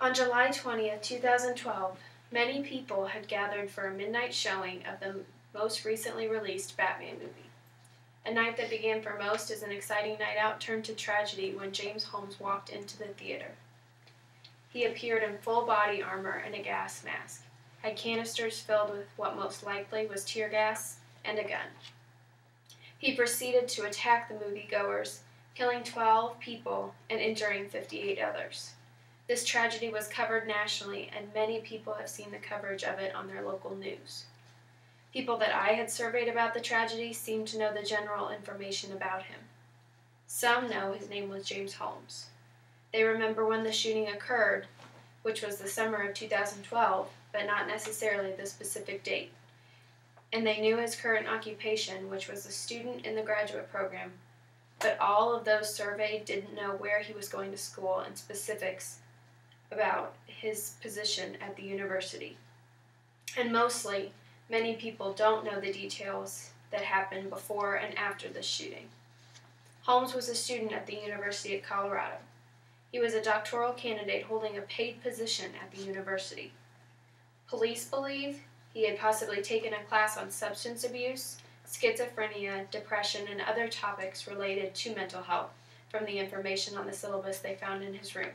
On July 20th, 2012, many people had gathered for a midnight showing of the most recently released Batman movie. A night that began for most as an exciting night out turned to tragedy when James Holmes walked into the theater. He appeared in full body armor and a gas mask, had canisters filled with what most likely was tear gas, and a gun. He proceeded to attack the moviegoers, killing 12 people and injuring 58 others. This tragedy was covered nationally, and many people have seen the coverage of it on their local news. People that I had surveyed about the tragedy seemed to know the general information about him. Some know his name was James Holmes. They remember when the shooting occurred, which was the summer of 2012, but not necessarily the specific date. And they knew his current occupation, which was a student in the graduate program, but all of those surveyed didn't know where he was going to school and specifics about his position at the university. And mostly, many people don't know the details that happened before and after the shooting. Holmes was a student at the University of Colorado. He was a doctoral candidate holding a paid position at the university. Police believe he had possibly taken a class on substance abuse, schizophrenia, depression, and other topics related to mental health from the information on the syllabus they found in his room.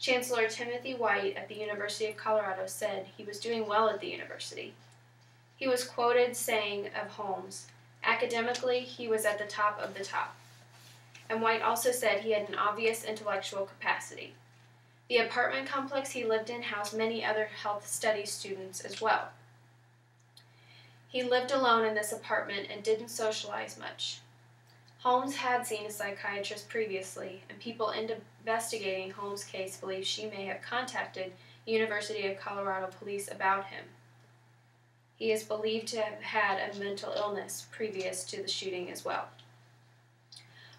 Chancellor Timothy White at the University of Colorado said he was doing well at the university. He was quoted saying of Holmes, "Academically, he was at the top of the top." And White also said he had an obvious intellectual capacity. The apartment complex he lived in housed many other health studies students as well. He lived alone in this apartment and didn't socialize much. Holmes had seen a psychiatrist previously, and people investigating Holmes' case believe she may have contacted University of Colorado police about him. He is believed to have had a mental illness previous to the shooting as well.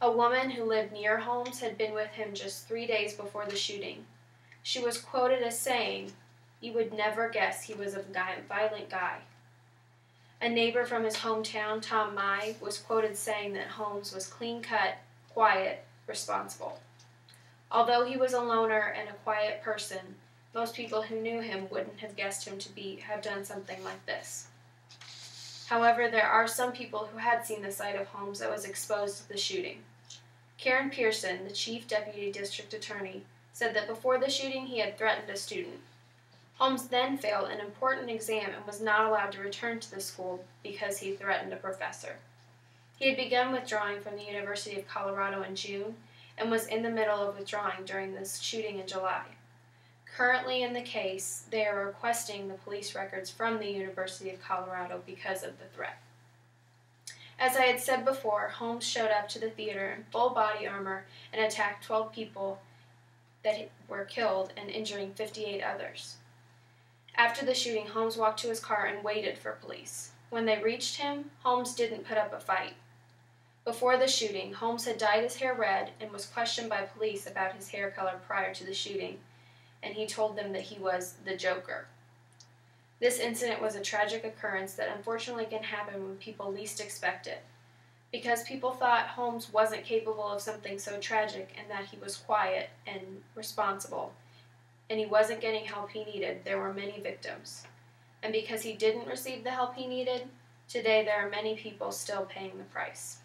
A woman who lived near Holmes had been with him just 3 days before the shooting. She was quoted as saying, "You would never guess he was a violent guy." A neighbor from his hometown, Tom Mai, was quoted saying that Holmes was clean-cut, quiet, responsible. Although he was a loner and a quiet person, most people who knew him wouldn't have guessed him to have done something like this. However, there are some people who had seen the side of Holmes that was exposed to the shooting. Karen Pearson, the chief deputy district attorney, said that before the shooting he had threatened a student. Holmes then failed an important exam and was not allowed to return to the school because he threatened a professor. He had begun withdrawing from the University of Colorado in June and was in the middle of withdrawing during this shooting in July. Currently in the case, they are requesting the police records from the University of Colorado because of the threat. As I had said before, Holmes showed up to the theater in full body armor and attacked 12 people that were killed and injuring 58 others. After the shooting, Holmes walked to his car and waited for police. When they reached him, Holmes didn't put up a fight. Before the shooting, Holmes had dyed his hair red and was questioned by police about his hair color prior to the shooting, and he told them that he was the Joker. This incident was a tragic occurrence that unfortunately can happen when people least expect it. Because people thought Holmes wasn't capable of something so tragic and that he was quiet and responsible, and he wasn't getting help he needed, there were many victims. And because he didn't receive the help he needed, today there are many people still paying the price.